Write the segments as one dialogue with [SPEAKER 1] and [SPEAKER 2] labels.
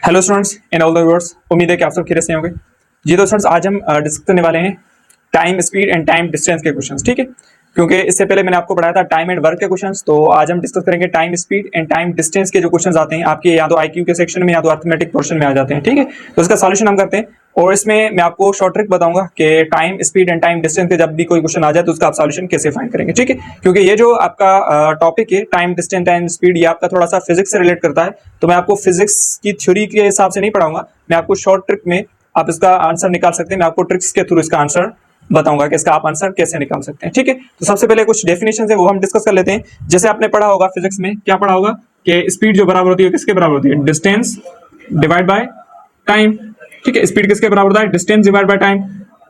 [SPEAKER 1] Hello students and all the viewers, उम्मीद है कि आप सब खैरियत से होंगे। जी तो स्टूडेंट्स, आज हम डिस्कस करने वाले हैं time speed and time distance के क्वेश्चंस, ठीक है। क्योंकि इससे पहले मैंने आपको पढ़ाया था टाइम एंड वर्क के क्वेश्चंस, तो आज हम डिस्कस करेंगे time speed and time distance के जो क्वेश्चंस आते हैं आपके या तो आईक्यू के सेक्शन में या तो अर्थमेटिक पोर्शन में आ जाते हैं, ठीक है। तो इसका सॉल्यूशन हम करते हैं और इसमें मैं आपको शॉर्ट ट्रिक बताऊंगा कि time speed and time distance के जब भी कोई क्वेश्चन आ जाए तो उसका आप सॉल्यूशन कैसे फाइंड करेंगे, ठीक है। क्योंकि ये जो आपका टॉपिक है टाइम डिस्टेंस टाइम स्पीड, ये आपका थोड़ा सा फिजिक्स से रिलेट करता है, तो मैं आपको फिजिक्स की थ्योरी के हिसाब से नहीं पढ़ाऊंगा, मैं आपको शॉर्ट ट्रिक में आप इसका आंसर निकाल सकते हैं। मैं आपको ट्रिक्स के थ्रू इसका आंसर बताऊंगा कि इसका आप आंसर कैसे निकाल सकते हैं, ठीक है। तो सबसे पहले कुछ डेफिनेशन है वो हम डिस्कस कर लेते हैं। जैसे आपने पढ़ा होगा फिजिक्स में, क्या पढ़ा होगा कि स्पीड जो बराबर होती है किसके बराबर होती है, डिस्टेंस डिवाइड बाय टाइम, ठीक है। स्पीड किसके बराबर होता है, डिस्टेंस डिवाइड बाय टाइम।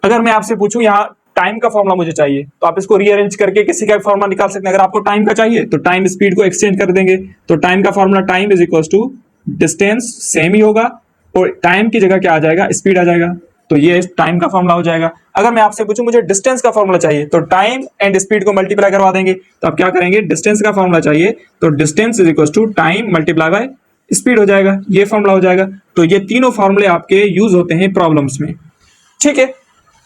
[SPEAKER 1] अगर मैं आपसे पूछूं यहाँ टाइम का फॉर्मूला मुझे चाहिए, तो आप इसको रीअरेंज करके किसी का फॉर्मूला निकाल सकते हैं। अगर आपको टाइम का चाहिए तो टाइम स्पीड को एक्सचेंज कर देंगे, तो टाइम का formula time is equal to distance, same ही होगा, और टाइम की जगह क्या आ जाएगा, स्पीड आ जाएगा, तो ये टाइम का फॉर्मूला हो जाएगा। अगर मैं आपसे पूछूं मुझे डिस्टेंस का फॉर्मूला चाहिए, तो टाइम एंड स्पीड को मल्टीप्लाई करवा देंगे, तो आप क्या करेंगे, डिस्टेंस का फॉर्मूला चाहिए तो distance is equal to time multiply by speed हो जाएगा, ये फॉर्मूला हो जाएगा। तो ये तीनों फॉर्मूले आपके यूज होते हैं प्रॉब्लम्स में, ठीक है।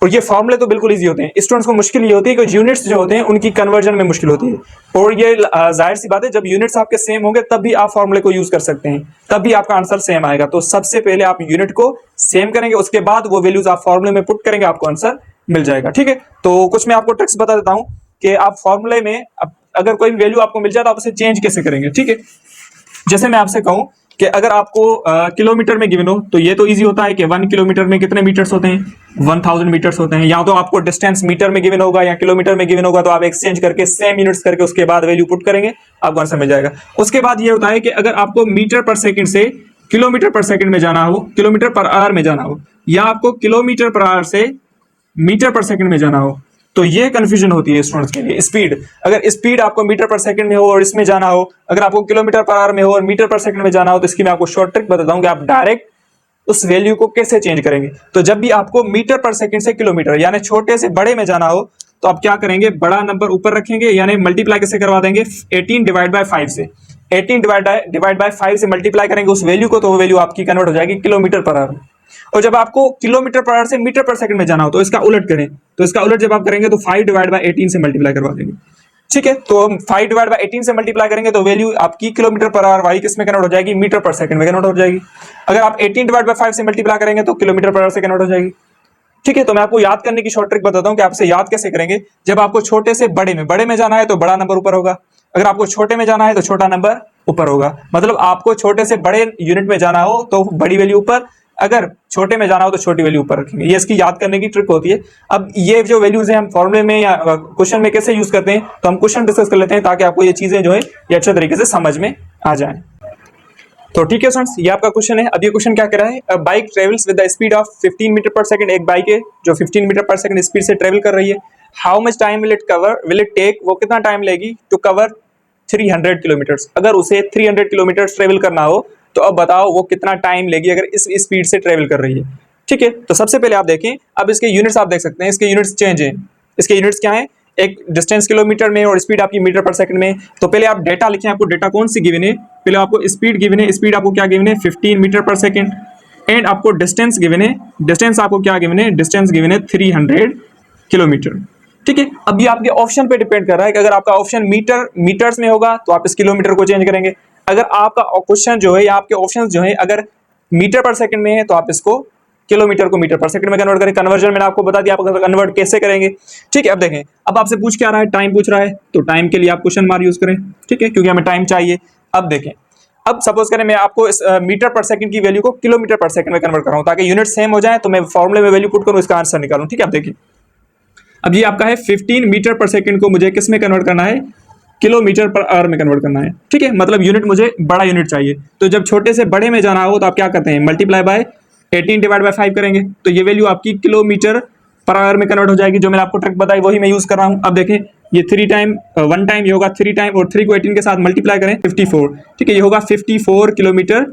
[SPEAKER 1] और ये फॉर्मूले तो बिल्कुल इजी होते हैं, स्टूडेंट्स को मुश्किल ये होती है कि यूनिट्स जो होते हैं उनकी कन्वर्जन में मुश्किल होती है। और ये जाहिर सी बात है, जब यूनिट्स आपके सेम होंगे तब भी आप फॉर्मूले को यूज कर सकते हैं, तब भी आपका आंसर सेम आएगा। तो सबसे पहले आप यूनिट को सेम करेंगे, उसके बाद वो वैल्यूज आप फॉर्मूले में पुट करेंगे, आपको आंसर मिल जाएगा, ठीक है। तो कुछ मैं आपको ट्रिक्स बता देता हूं कि आप फॉर्मूले में अगर कोई वैल्यू आपको मिल जाए तो आप उसे चेंज कैसे करेंगे, ठीक है। जैसे मैं आपसे कहूं कि अगर आपको किलोमीटर में गिवन हो, तो ये तो इजी होता है कि 1 किलोमीटर में कितने मीटर्स होते हैं, 1000 मीटर्स होते हैं। या तो आपको डिस्टेंस मीटर में गिवन होगा या किलोमीटर में गिवन होगा, तो आप एक्सचेंज करके सेम यूनिट्स करके उसके बाद वैल्यू पुट करेंगे, आपको आंसर मिल जाएगा। उसके बाद ये होता है कि अगर आपको मीटर पर सेकंड से किलोमीटर पर सेकंड में जाना हो, किलोमीटर पर आवर में जाना हो, या आपको किलोमीटर पर आवर से मीटर पर सेकंड में जाना हो, तो ये कंफ्यूजन होती है स्टूडेंट्स के लिए। स्पीड, अगर स्पीड आपको मीटर पर सेकंड में हो और इसमें जाना हो, अगर आपको किलोमीटर पर आवर में हो और मीटर पर सेकंड में जाना हो, तो इसकी मैं आपको शॉर्ट ट्रिक बताता हूं कि आप डायरेक्ट उस वैल्यू को कैसे चेंज करेंगे। तो जब भी आपको मीटर पर सेकंड से किलोमीटर यानी छोटे से बड़े में जाना हो, तो आप क्या करेंगे, बड़ा नंबर ऊपर रखेंगे, यानी मल्टीप्लाई कैसे करवा देंगे, 18 डिवाइड बाय 5 से। 18 डिवाइड बाय 5 से मल्टीप्लाई करेंगे उस वैल्यू को, तो वो वैल्यू आपकी कन्वर्ट हो जाएगी किलोमीटर पर आवर। और जब आपको किलोमीटर पर आवर से मीटर पर सेकंड में जाना हो, तो इसका उलट करें, तो इसका उलट जब आप करेंगे तो 5 डिवाइड बाय 18 से मल्टीप्लाई करवा देंगे, ठीक है। तो हम 5 डिवाइड बाय 18 से मल्टीप्लाई करेंगे तो वैल्यू आपकी किलोमीटर पर आवर वाली किस में कन्वर्ट हो जाएगी, मीटर पर सेकंड में कन्वर्ट हो जाएगी। अगर आप 18 डिवाइड बाय 5 से मल्टीप्लाई करेंगे तो किलोमीटर पर आवर से कन्वर्ट हो जाएगी, ठीक है। तो मैं आपको याद करने की शॉर्ट ट्रिक बताता हूं कि आपसे याद कैसे करेंगे। जब आपको छोटे से बड़े में जाना है तो बड़ा नंबर ऊपर होगा, अगर आपको छोटे में जाना है तो छोटा नंबर ऊपर होगा। मतलब आपको छोटे से बड़े यूनिट में जाना हो तो बड़ी वैल्यू ऊपर, अगर छोटे में जाना हो तो छोटी वैल्यू ऊपर रखेंगे, ये इसकी याद करने की ट्रिक होती है। अब ये जो वैल्यूज हैं हम फॉर्मूले में या क्वेश्चन में कैसे यूज करते हैं, तो हम क्वेश्चन डिस्कस कर लेते हैं ताकि आपको ये चीजें जो है ये अच्छे तरीके से समझ में आ जाए। तो ठीक है स्टूडेंट्स, ये आपका क्वेश्चन है। अब ये क्वेश्चन क्या कह रहा है, bike travels with the speed of 15 metre per second. एक बाइक है जो 15 मीटर पर सेकंड स्पीड से ट्रेवल कर रही है। How much time will it take, वो कितना टाइम लेगी टू कवर 300 किलोमीटर्स। अगर उसे 300 किलोमीटर ट्रेवल करना हो तो अब बताओ वो कितना टाइम लेगी अगर इस स्पीड से ट्रेवल कर रही है, ठीक है। तो सबसे पहले आप देखें, अब इसके यूनिट्स आप देख सकते हैं, इसके यूनिट्स चेंज हैं। इसके यूनिट्स क्या हैं, एक डिस्टेंस किलोमीटर में और स्पीड आपकी मीटर पर सेकंड में। तो पहले आप डेटा लिखें, आपको डेटा कौन सी गिवन है, पहले आपको स्पीड गिवन है, स्पीड आपको क्या गिवन है, 15 मीटर पर सेकंड, एंड आपको डिस्टेंस गिवन है, डिस्टेंस आपको क्या गिवन है, डिस्टेंस गिवन है 300 किलोमीटर, ठीक है। अब ये आपके ऑप्शन पे डिपेंड कर रहा है कि अगर आपका ऑप्शन मीटर्स में होगा तो आप इस किलोमीटर को चेंज करेंगे। अगर आपका क्वेश्चन जो है या आपके ऑप्शंस जो है अगर मीटर पर सेकंड में है तो आप इसको किलोमीटर को मीटर पर सेकंड में कन्वर्ट करें। कन्वर्जन मैंने आपको बता दिया आप कन्वर्ट कैसे करेंगे, ठीक है। अब देखें, अब आपसे पूछ क्या रहा है, टाइम पूछ रहा है, तो टाइम के लिए आप क्वेश्चन मार्क यूज करें, ठीक है, क्योंकि हमें टाइम चाहिए। अब देखें, अब सपोज करें मैं आपको इस मीटर पर सेकंड की वैल्यू को किलोमीटर पर सेकंड में कन्वर्ट कर रहा हूं ताकि यूनिट सेम हो जाए, तो मैं फॉर्मूले में वैल्यू पुट करूं, इसका आंसर निकालूं, ठीक है। अब देखिए, अब ये आपका है 15 मीटर पर सेकंड को मुझे किस में कन्वर्ट करना है, किलोमीटर पर आवर में कन्वर्ट करना है, ठीक है। मतलब यूनिट मुझे बड़ा यूनिट चाहिए, तो जब छोटे से बड़े में जाना हो तो आप क्या करते हैं, मल्टीप्लाई बाय 18 डिवाइड बाय 5 करेंगे, तो ये वैल्यू आपकी किलोमीटर पर आवर में कन्वर्ट हो जाएगी। जो मैंने आपको ट्रिक बताई वही मैं यूज कर रहा हूं। अब देखें, ये 3 टाइम 1 टाइम ये होगा 3 टाइम, और 3 को 18 के साथ मल्टीप्लाई करें 54, ठीक है, ये होगा 54 किलोमीटर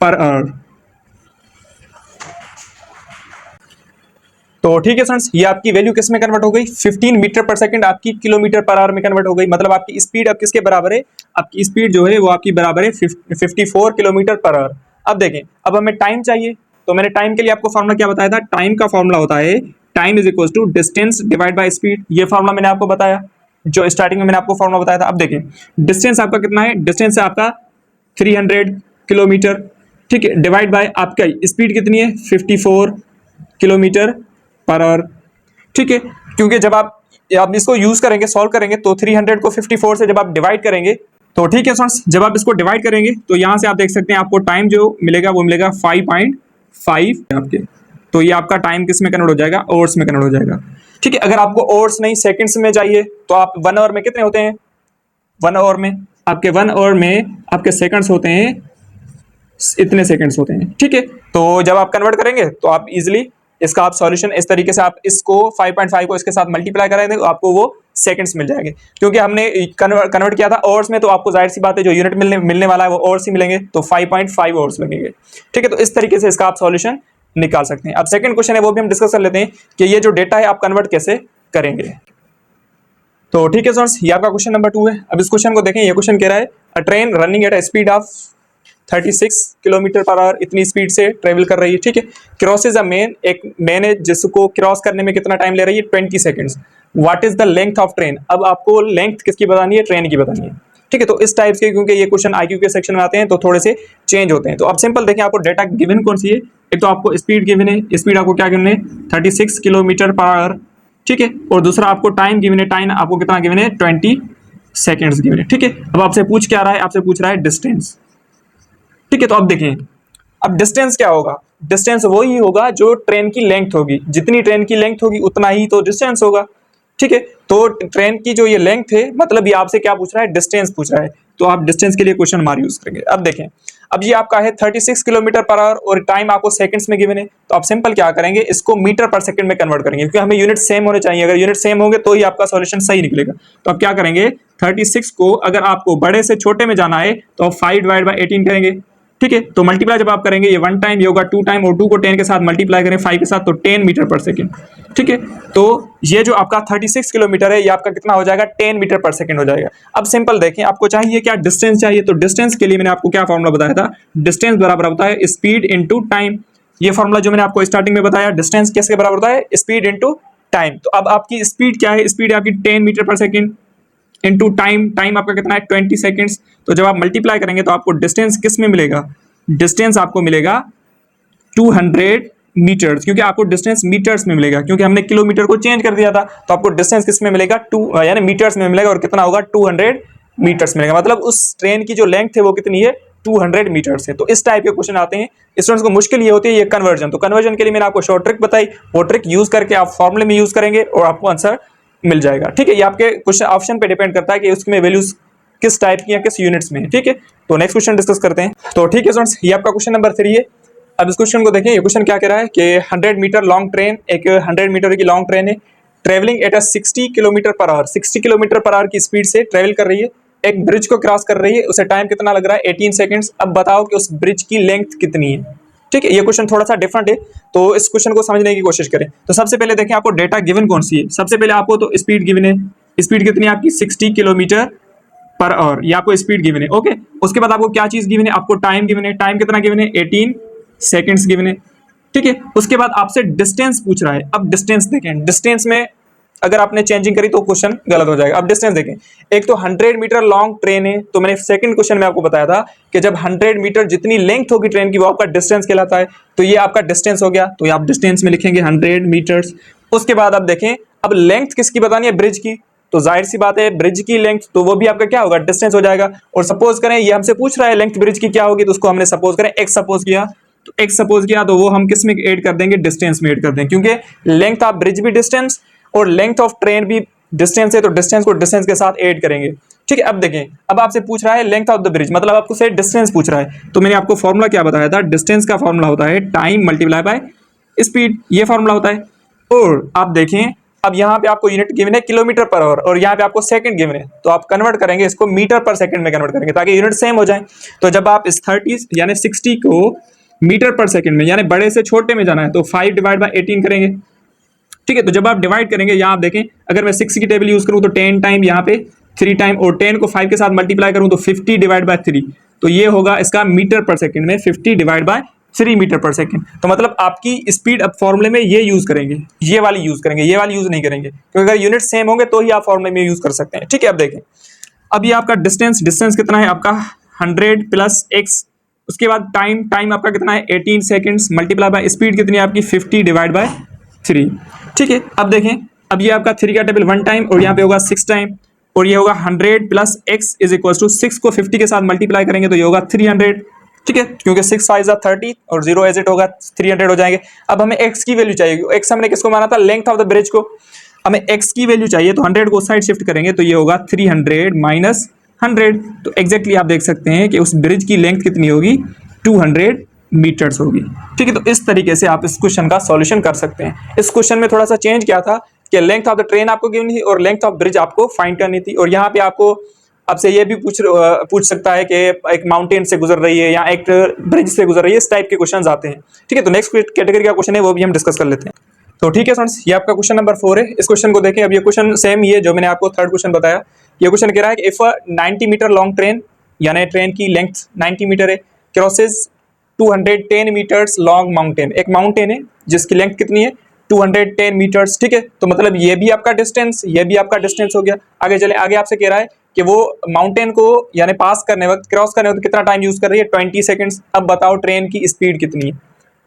[SPEAKER 1] पर आवर। तो ठीक है फ्रेंड्स, ये आपकी वैल्यू किस में कन्वर्ट हो गई, 15 मीटर पर सेकंड आपकी किलोमीटर पर आवर में कन्वर्ट हो गई। मतलब आपकी स्पीड अब किसके बराबर है, आपकी स्पीड जो है वो आपकी बराबर है 54 किलोमीटर पर आवर। अब देखें, अब हमें टाइम चाहिए, तो मैंने टाइम के लिए आपको फॉर्मूला क्या बताया था, टाइम का फॉर्मूला होता है time is equal to distance divide by speed. ये फॉर्मूला मैंने आपको बताया, जो स्टार्टिंग में मैंने आपको फॉर्मूला बताया था। अब देखें, डिस्टेंस आपका कितना है, डिस्टेंस है आपका 300 किलोमीटर, ठीक है, डिवाइड बाय आपका स्पीड कितनी है, 54 किलोमीटर पर आवर, ठीक है। क्योंकि जब आप इसको यूज करेंगे, सॉल्व करेंगे, तो 300 को 54 से जब आप डिवाइड करेंगे, तो ठीक है फ्रेंड्स, जब आप इसको डिवाइड करेंगे तो यहां से आप देख सकते हैं आपको टाइम जो मिलेगा वो मिलेगा 5.5 आपके। तो ये आपका टाइम किस में कन्वर्ट हो जाएगा, आवर्स में कन्वर्ट हो जाएगा, ठीक है। अगर आपको आवर्स नहीं सेकंड्स में चाहिए तो आप 1 आवर में कितने होते हैं, 1 आवर में आपके 1 आवर में आपके सेकंड्स होते हैं, इतने सेकंड्स होते हैं, ठीक है। तो जब आप कन्वर्ट करेंगे तो आप इजीली इसका आप सॉल्यूशन इस तरीके से, आप इसको 5.5 को इसके साथ मल्टीप्लाई करेंगे तो आपको वो सेकंड्स मिल जाएंगे। क्योंकि हमने कन्वर्ट किया था आवर्स में, तो आपको जाहिर सी बात है जो यूनिट मिलने वाला है वो आवर्स ही मिलेंगे, तो 5.5 आवर्स लगेंगे, ठीक है। तो इस तरीके से इसका आप सॉल्यूशन निकाल सकते हैं। अब सेकंड क्वेश्चन है वो भी हम डिस्कस कर लेते हैं कि ये जो डेटा है आप कन्वर्ट कैसे करेंगे। तो ठीक है फ्रेंड्स, ये आपका क्वेश्चन नंबर 2 है। अब इस क्वेश्चन को देखें, ये क्वेश्चन कह रहा है अ train running at a speed of 36 kilometre per hour, इतनी स्पीड से ट्रेवल कर रही है, ठीक है। क्रॉसेज अ मेन, एक मेन है जिसको क्रॉस करने में कितना टाइम ले रही है, 20 seconds. What is the length of train, अब आपको लेंथ किसकी बतानी है, ट्रेन की बतानी है, ठीक है। तो इस टाइप के, क्योंकि ये क्वेश्चन आईक्यू के सेक्शन में आते हैं तो थोड़े से चेंज होते हैं। तो अब सिंपल देखें, आपको डेटा गिवन कौन सी है, एक तो आपको स्पीड गिवन है, स्पीड आपको क्या गिवन है, 36 किलोमीटर पर आवर, ठीक है। और दूसरा आपको टाइम गिवन है, टाइम आपको कितना गिवन है, 20 सेकेंड्स गिवन है, ठीक है। अब आपसे पूछ क्या रहा है, आपसे पूछ रहा है डिस्टेंस, ठीक है। तो अब देखें, अब डिस्टेंस क्या होगा, डिस्टेंस वही होगा जो ट्रेन की लेंथ होगी, जितनी ट्रेन की लेंथ होगी उतना ही तो डिस्टेंस होगा, ठीक है। तो ट्रेन की जो ये लेंथ है, मतलब ये आपसे क्या पूछ रहा है, डिस्टेंस पूछ रहा है, तो आप डिस्टेंस के लिए क्वेश्चन मार्क यूज करेंगे। अब देखें, अब ये आपका है 36 किलोमीटर पर आवर और टाइम आपको सेकंड्स में गिवन है, तो आप सिंपल क्या करेंगे, इसको मीटर पर सेकंड में कन्वर्ट करेंगे, क्योंकि हमें यूनिट सेम होने चाहिए। अगर यूनिट सेम होंगे तो ही आपका सॉल्यूशन सही निकलेगा। तो आप क्या करेंगे, 36 को अगर आपको बड़े से छोटे में जाना है तो आप 5 डिवाइड बाई 18 करेंगे, ठीक है। तो मल्टीप्लाई जब आप करेंगे, ये 1 टाइम, ये होगा 2 टाइम, और 2 को 10 के साथ मल्टीप्लाई करें 5 के साथ, तो 10 मीटर पर सेकंड, ठीक है। तो ये जो आपका 36 किलोमीटर है, ये आपका कितना हो जाएगा, 10 मीटर पर सेकंड हो जाएगा। अब सिंपल देखें, आपको चाहिए क्या, डिस्टेंस चाहिए। तो डिस्टेंस के लिए मैंने आपको क्या फॉर्मूला बताया था, डिस्टेंस बराबर होता है स्पीड इंटू टाइम। ये फॉर्मूला जो मैंने आपको स्टार्टिंग में बताया, डिस्टेंस किसके बराबर होता है, स्पीड इंटू टाइम। तो अब आपकी स्पीड क्या है, स्पीड आपकी 10 metre per second into time, time आपका कितना है, 20 सेकंड्स। तो जब आप मल्टीप्लाई करेंगे तो आपको डिस्टेंस किस में मिलेगा, डिस्टेंस आपको मिलेगा 200 मीटर्स, क्योंकि आपको डिस्टेंस मीटर्स में मिलेगा, क्योंकि हमने किलोमीटर को चेंज कर दिया था। तो आपको डिस्टेंस किस में मिलेगा, यानी मीटर्स में मिलेगा, और कितना होगा, 200 मीटर्स मिलेगा। मतलब उस ट्रेन की जो लेंथ है वो कितनी है, 200 मीटर्स है। तो इस टाइप के क्वेश्चन आते हैं, स्टूडेंट्स को मुश्किल ये होती है ये कन्वर्जन। तो कन्वर्जन के लिए मैंने आपको शॉर्ट ट्रिक बताई, वो ट्रिक यूज करके आप फॉर्मूले में यूज करेंगे और आपको आंसर मिल जाएगा, ठीक है। ये आपके क्वेश्चन ऑप्शन पे डिपेंड करता है कि उसमें वैल्यूज किस टाइप की या किस यूनिट्स में है, ठीक है। तो नेक्स्ट क्वेश्चन डिस्कस करते हैं। तो ठीक है स्टूडेंट्स, ये आपका क्वेश्चन नंबर 3 है। अब इस क्वेश्चन को देखें, ये क्वेश्चन क्या कह रहा है कि 100 मीटर लॉन्ग ट्रेन, एक 100 मीटर की लॉन्ग ट्रेन है, travelling at 60 kilometre per hour, 60 kilometre per hour की स्पीड से ट्रेवल कर रही है, एक ब्रिज को क्रॉस कर रही है, उसे टाइम कितना लग रहा है, 18 सेकंड्स। अब बताओ कि उस ब्रिज की लेंथ कितनी है, ठीक है। ये क्वेश्चन थोड़ा सा डिफरेंट है, तो इस क्वेश्चन को समझने की कोशिश करें। तो सबसे पहले देखें, आपको डेटा गिवन कौन सी है। सबसे पहले आपको तो स्पीड गिवन है, स्पीड कितनी है आपकी, 60 किलोमीटर पर आवर, ये आपको स्पीड गिवन है, ओके। उसके बाद आपको क्या चीज गिवन है, आपको टाइम गिवन है, टाइम कितना गिवन है, 18 सेकंड्स गिवन है, ठीक है। उसके बाद आपसे डिस्टेंस पूछ रहा है। अब डिस्टेंस देखें, डिस्टेंस में अगर आपने चेंजिंग करी तो क्वेश्चन गलत हो जाएगा। अब डिस्टेंस देखें, एक तो 100 मीटर लॉन्ग ट्रेन है, तो मैंने सेकंड क्वेश्चन में आपको बताया था कि जब 100 मीटर जितनी लेंथ होगी ट्रेन की वो आपका डिस्टेंस कहलाता है, तो ये आपका डिस्टेंस हो गया, तो ये आप डिस्टेंस में लिखेंगे 100 मीटर्स। उसके बाद आप देखें, अब लेंथ किसकी बतानी है, ब्रिज की, तो जाहिर सी बात है ब्रिज की लेंथ, तो वो भी आपका क्या होगा, डिस्टेंस हो जाएगा। और सपोज करें ये हमसे पूछ रहा है लेंथ ब्रिज की क्या होगी, तो उसको हमने सपोज करें x सपोज किया, तो x सपोज किया तो वो हम किस में ऐड कर देंगे, डिस्टेंस में ऐड कर देंगे, क्योंकि लेंथ ऑफ ब्रिज भी डिस्टेंस और लेंथ ऑफ ट्रेन भी डिस्टेंस है, तो डिस्टेंस को डिस्टेंस के साथ ऐड करेंगे, ठीक है। अब देखें, अब आपसे पूछ रहा है लेंथ ऑफ द ब्रिज, मतलब आपको से डिस्टेंस पूछ रहा है, तो मैंने आपको फॉर्मूला क्या बताया था, डिस्टेंस का फॉर्मूला होता है टाइम मल्टीप्लाई बाय स्पीड, ये फॉर्मूला होता है। और आप देखें, अब यहाँ पे आपको यूनिट गिवन है किलोमीटर पर आवर और यहाँ पे आपको सेकंड गिवन है, तो आप कन्वर्ट करेंगे इसको मीटर पर सेकंड में कन्वर्ट करेंगे ताकि यूनिट सेम हो जाए। तो जब आप इस 30 यानी 60 को मीटर पर सेकंड में यानी बड़े से छोटे में जाना है, तो 5 डिवाइड बाय 18 करेंगे, ठीक है। तो जब आप डिवाइड करेंगे, यहाँ आप देखें, अगर मैं 6 की टेबल यूज करूँ तो 10 टाइम यहाँ पे 3 टाइम, और 10 को 5 के साथ मल्टीप्लाई करूँ तो 50 डिवाइड बाय 3, तो ये होगा इसका मीटर पर सेकंड में 50 divide by 3 metre per second. तो मतलब आपकी स्पीड अब फॉर्मूले में ये यूज करेंगे, ये वाली यूज करेंगे, ये वाली यूज नहीं करेंगे, क्योंकि अगर यूनिट सेम होंगे तो ही आप फॉर्मूले में यूज कर सकते हैं। ठीक है, अब देखें, अब ये आपका डिस्टेंस कितना है आपका 100 प्लस x, उसके बाद टाइम आपका कितना है 18 सेकंड्स, मल्टीप्लाई बाय स्पीड कितनी है आपकी 50 डिवाइड बाय 3। ठीक है, अब देखें, अब ये आपका 3 का टेबल 1 टाइम और यहाँ पे होगा 6 टाइम, और ये होगा 100 plus x is equal to 6 को 50 के साथ मल्टीप्लाई करेंगे तो ये होगा 300। ठीक है, क्योंकि 6 5 30 और 0 एज इट होगा 300 हो जाएंगे। अब हमें x की वैल्यू चाहिए, x हमने किसको माना था, लेंथ ऑफ द ब्रिज को, हमें x की वैल्यू चाहिए तो 100 को साइड शिफ्ट करेंगे तो ये होगा 300 माइनस 100। तो एग्जैक्टली आप देख सकते हैं कि उस ब्रिज की लेंथ कितनी होगी, 200 मीटर्स होगी। ठीक है, तो इस तरीके से आप इस क्वेश्चन का सॉल्यूशन कर सकते हैं। इस क्वेश्चन में थोड़ा सा चेंज क्या था कि लेंथ ऑफ द ट्रेन आपको गिवन थी और लेंथ ऑफ ब्रिज आपको फाइंड करनी थी, और यहाँ पे आपको आपसे ये भी पूछ सकता है कि एक माउंटेन से गुजर रही है या एक ब्रिज से गुजर रही है, इस टाइप के क्वेश्चंस आते हैं। ठीक है, तो नेक्स्ट कैटेगरी का क्वेश्चन है वो भी हम डिस्कस कर लेते हैं। तो ठीक है फ्रेंड्स, ये आपका क्वेश्चन नंबर 4 है। इस क्वेश्चन को देखें। अब ये क्वेश्चन सेम ये जो मैंने आपको थर्ड क्वेश्चन बताया, ये क्वेश्चन कह रहा है कि इफ 90 मीटर लॉन्ग ट्रेन, यानी ट्रेन की लेंथ 90 मीटर है, क्रॉसेज 210 मीटर्स लॉन्ग माउंटेन, एक माउंटेन है जिसकी लेंथ कितनी है 210 मीटर्स। ठीक है, तो मतलब ये भी आपका डिस्टेंस, ये भी आपका डिस्टेंस हो गया। आगे चले, आगे आपसे कह रहा है कि वो माउंटेन को यानी पास करने वक्त, क्रॉस करने वक्त कितना टाइम यूज कर रही है, 20 सेकंड्स। अब बताओ ट्रेन की स्पीड कितनी है।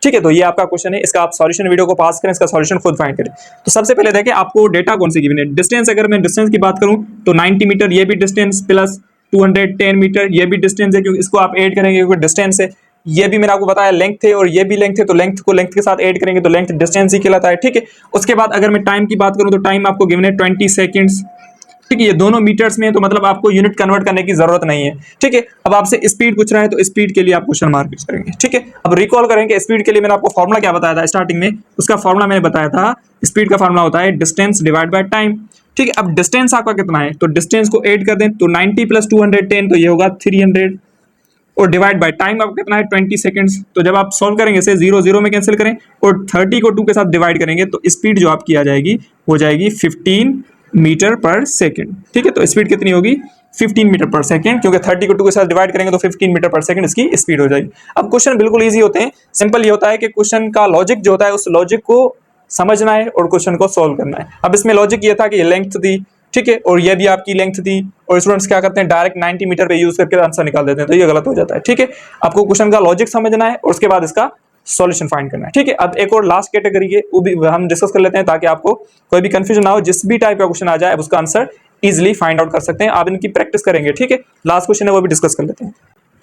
[SPEAKER 1] ठीक है, तो ये आपका क्वेश्चन है, इसका आप सॉल्यूशन वीडियो को पास करें, इसका सॉल्यूशन खुद फाइंड करें। तो सबसे पहले देखें आपको डेटा कौन सी गिवन है। डिस्टेंस, अगर मैं डिस्टेंस की बात करूं तो 90 मीटर ये भी डिस्टेंस प्लस 210 मीटर ये भी डिस्टेंस है, क्योंकि इसको आप ऐड करेंगे क्योंकि डिस्टेंस है। ये भी मैंने आपको बताया लेंथ है और ये भी लेंथ है, तो लेंथ को लेंथ के साथ ऐड करेंगे तो लेंथ डिस्टेंस ही कहलाता है। ठीक है, उसके बाद अगर मैं टाइम की बात करूं तो टाइम आपको गिवन है 20 सेकंड्स। ठीक है, ये दोनों मीटर्स में है तो मतलब आपको यूनिट कन्वर्ट करने की जरूरत नहीं है। ठीक है, अब आपसे स्पीड पूछ रहा है तो स्पीड के लिए आप क्वेश्चन मार्क यूज करेंगे। ठीक है, अब रिकॉल करेंगे स्पीड के लिए मैंने आपको फॉर्मुला क्या बताया था स्टार्टिंग में, उसका फॉर्मुला मैंने बताया था, स्पीड का फॉर्मुला होता है डिस्टेंस डिवाइड बाय टाइम। ठीक है, अब डिस्टेंस आपका कितना है तो डिस्टेंस को ऐड कर दें तो 90 प्लस 210 तो ये होगा 300, और डिवाइड बाय टाइम आपका कितना है 20 सेकंड्स। तो जब आप सॉल्व करेंगे इसे 0 0 में कैंसिल करें और 30 को 2 के साथ डिवाइड करेंगे तो स्पीड जो आपकी आ जाएगी हो जाएगी 15 मीटर पर सेकंड। ठीक है, तो स्पीड कितनी होगी 15 मीटर पर सेकंड, क्योंकि 30 को 2 के साथ डिवाइड करेंगे तो 15 मीटर पर सेकंड इसकी स्पीड हो जाएगी। अब क्वेश्चन बिल्कुल इजी होते हैं, सिंपल ये होता है कि क्वेश्चन का लॉजिक जो होता है उस लॉजिक को समझना है और क्वेश्चन को सॉल्व करना है। अब इसमें लॉजिक ये था कि ये लेंथ दी, ठीक है, और ये भी आपकी लेंथ दी, और स्टूडेंट्स क्या करते हैं डायरेक्ट 90 मीटर पे यूज करके आंसर निकाल देते हैं, तो ये गलत हो जाता है। ठीक है, आपको क्वेश्चन का लॉजिक समझना है और उसके बाद इसका सॉल्यूशन फाइंड करना है। ठीक है, अब एक और लास्ट कैटेगरी है वो भी हम डिस्कस कर लेते हैं ताकि आपको कोई भी कंफ्यूजन ना हो, जिस भी टाइप का क्वेश्चन आ जाए उसका आंसर इजीली फाइंड आउट कर सकते हैं। आप इनकी प्रैक्टिस करेंगे। ठीक है, लास्ट क्वेश्चन है वो भी डिस्कस कर लेते हैं।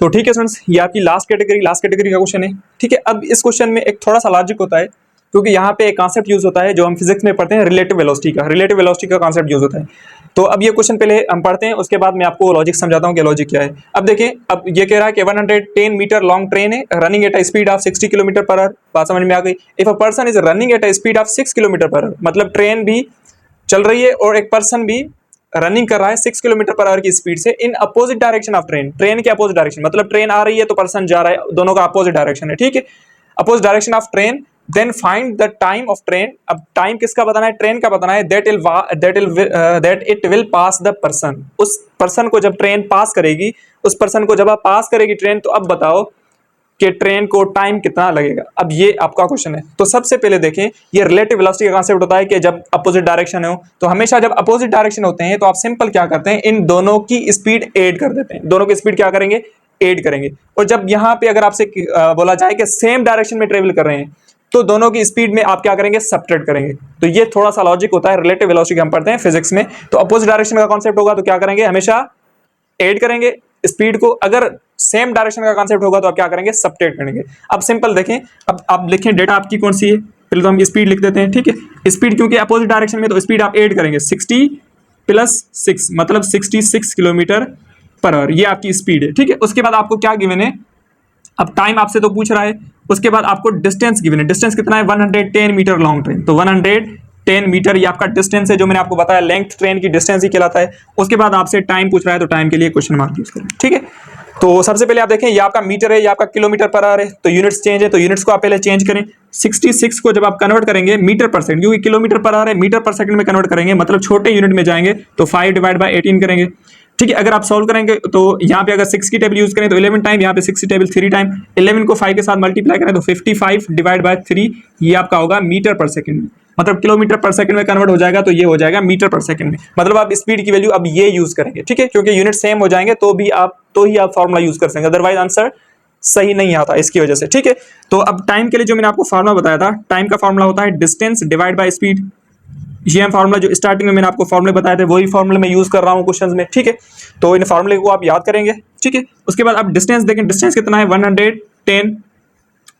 [SPEAKER 1] तो ठीक है स्टूडेंट्स, ये आपकी लास्ट कैटेगरी का क्वेश्चन है। ठीक है, अब इस क्वेश्चन में एक थोड़ा सा लॉजिक होता है, क्योंकि यहाँ पे एक कॉन्सेप्ट यूज होता है जो हम फिजिक्स में पढ़ते हैं, रिलेटिव वेलोसिटी का कॉन्सेप्ट यूज होता है। तो अब ये क्वेश्चन पहले हम पढ़ते हैं, उसके बाद मैं आपको लॉजिक समझाता हूँ कि लॉजिक क्या है। अब देखिए, अब ये कह रहा है कि 110 मीटर लॉन्ग ट्रेन है, running at a speed of 60 kilometre per hour. बात समझ में आ गई। If a person is running at a speed of 6 kilometre per hour, मतलब ट्रेन भी चल रही है और एक पर्सन भी रनिंग कर रहा है 6 किलोमीटर पर आवर की स्पीड से in opposite direction of train के अपोजिट डायरेक्शन, मतलब ट्रेन आ रही है तो पर्सन जा रहा है, दोनों का अपोजिट डायरेक्शन है। ठीक है, opposite direction of train, then find the time of train. अब टाइम किसका बताना है, ट्रेन का बताना है। That it will pass the person, उस पर्सन को जब ट्रेन पास करेगी, उस पर्सन को जब आप पास करेगी ट्रेन, तो अब बताओ कि ट्रेन को टाइम कितना लगेगा। अब ये आपका क्वेश्चन है। तो सबसे पहले देखें, ये रिलेटिव वेलोसिटी का कांसेप्ट होता है कि जब अपोजिट डायरेक्शन हो, तो हमेशा जब अपोजिट डायरेक्शन होते हैं तो आप सिंपल क्या करते हैं, इन दोनों की स्पीड ऐड कर देते हैं। दोनों की स्पीड क्या करेंगे, ऐड करेंगे। और जब यहाँ पे अगर आपसे बोला जाए कि सेम डायरेक्शन में ट्रेवल कर रहे हैं तो दोनों की स्पीड में आप क्या करेंगे, सब्ट्रैक्ट करेंगे। तो ये थोड़ा सा लॉजिक होता है, रिलेटिव वेलोसिटी हम पढ़ते हैं फिजिक्स में। तो अपोजिट डायरेक्शन का कॉन्सेप्ट होगा तो क्या करेंगे, हमेशा ऐड करेंगे स्पीड को। अगर सेम डायरेक्शन का कॉन्सेप्ट होगा तो आप क्या करेंगे, सब्ट्रैक्ट करेंगे। अब सिंपल देखें, अब आप लिखें डेटा आपकी कौन सी है, पहले तो हम स्पीड लिख देते हैं। ठीक है, स्पीड क्योंकि अपोजिट डायरेक्शन में तो स्पीड आप ऐड करेंगे, 60 प्लस 6 मतलब 66 किलोमीटर पर आवर, ये आपकी स्पीड है। ठीक है, उसके बाद आपको क्या गिवन है, अब टाइम आपसे तो पूछ रहा है, उसके बाद आपको डिस्टेंस गिवन है। डिस्टेंस कितना है, 110 मीटर लॉन्ग ट्रेन, तो 110 मीटर ये आपका डिस्टेंस है, जो मैंने आपको बताया लेंथ ट्रेन की डिस्टेंस ही कहलाता है। उसके बाद आपसे टाइम पूछ रहा है तो टाइम के लिए क्वेश्चन मार्क यूज करें। ठीक है, तो सबसे पहले आप देखें, ये आपका मीटर है, ये आपका किलोमीटर पर आवर है, तो यूनिट्स चेंज है, तो यूनिट्स को आप पहले चेंज करें। 66 को जब आप कन्वर्ट करेंगे मीटर पर सेकंड, क्योंकि किलोमीटर पर आवर है, मीटर पर सेकंड में कन्वर्ट करेंगे, मतलब छोटे यूनिट में जाएंगे तो 5 डिवाइड बाय 18 करेंगे। ठीक है। अगर आप सॉल्व करेंगे तो यहाँ पे अगर 6 की टेबल यूज करें तो 11 टाइम, यहाँ पे 6 की टेबल 3 टाइम, 11 को 5 के साथ मल्टीप्लाई करें तो 55 डिवाइड बाय 3, ये आपका होगा मीटर पर सेकंड में, मतलब किलोमीटर पर सेकंड में कन्वर्ट हो जाएगा तो ये हो जाएगा मीटर पर सेकंड में। मतलब आप स्पीड की वैल्यू अब ये यूज करेंगे, ठीक है, क्योंकि यूनिट सेम हो जाएंगे तो ही आप फॉर्मूला यूज कर सकेंगे, अदरवाइज आंसर सही नहीं आता इसकी वजह से, ठीक है। तो अब टाइम के लिए जो मैंने आपको फार्मूला बताया था, टाइम का फार्मूला होता है डिस्टेंस डिवाइड बाय स्पीड। ये फार्मूला जो स्टार्टिंग में मैंने आपको फार्मूले बताए थे वही फार्मूले मैं यूज कर रहा हूँ क्वेश्चंस में, ठीक है। तो इन फार्मूले को आप याद करेंगे, ठीक है। उसके बाद आप डिस्टेंस देखें, डिस्टेंस कितना है 110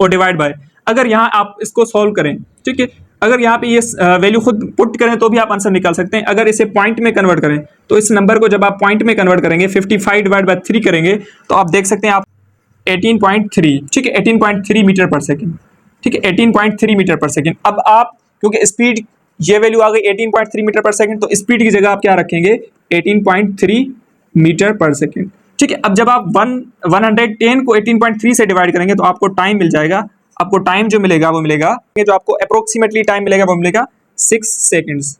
[SPEAKER 1] और डिवाइड बाय, अगर यहाँ आप इसको सॉल्व करें, ठीक है, अगर यहाँ पे ये वैल्यू खुद पुट करें तो भी आप आंसर निकाल सकते हैं। अगर इसे पॉइंट में कन्वर्ट करें तो इस नंबर को जब आप पॉइंट में कन्वर्ट करेंगे 55 डिवाइड बाय 3 करेंगे तो आप देख सकते हैं आप 18.3, ठीक है, 18.3 मीटर पर सेकंड, ठीक है, 18.3 मीटर पर सेकंड। अब आप क्योंकि स्पीड ये वैल्यू आ गई 18.3 मीटर पर सेकंड, तो स्पीड की जगह आप क्या रखेंगे 18.3 मीटर पर सेकंड, ठीक है। अब जब आप 110 को 18.3 से डिवाइड करेंगे तो आपको टाइम मिल जाएगा, आपको टाइम जो मिलेगा वो मिलेगा, जो आपको अप्रोक्सीमेटली टाइम मिलेगा वो मिलेगा 6 सेकंड्स,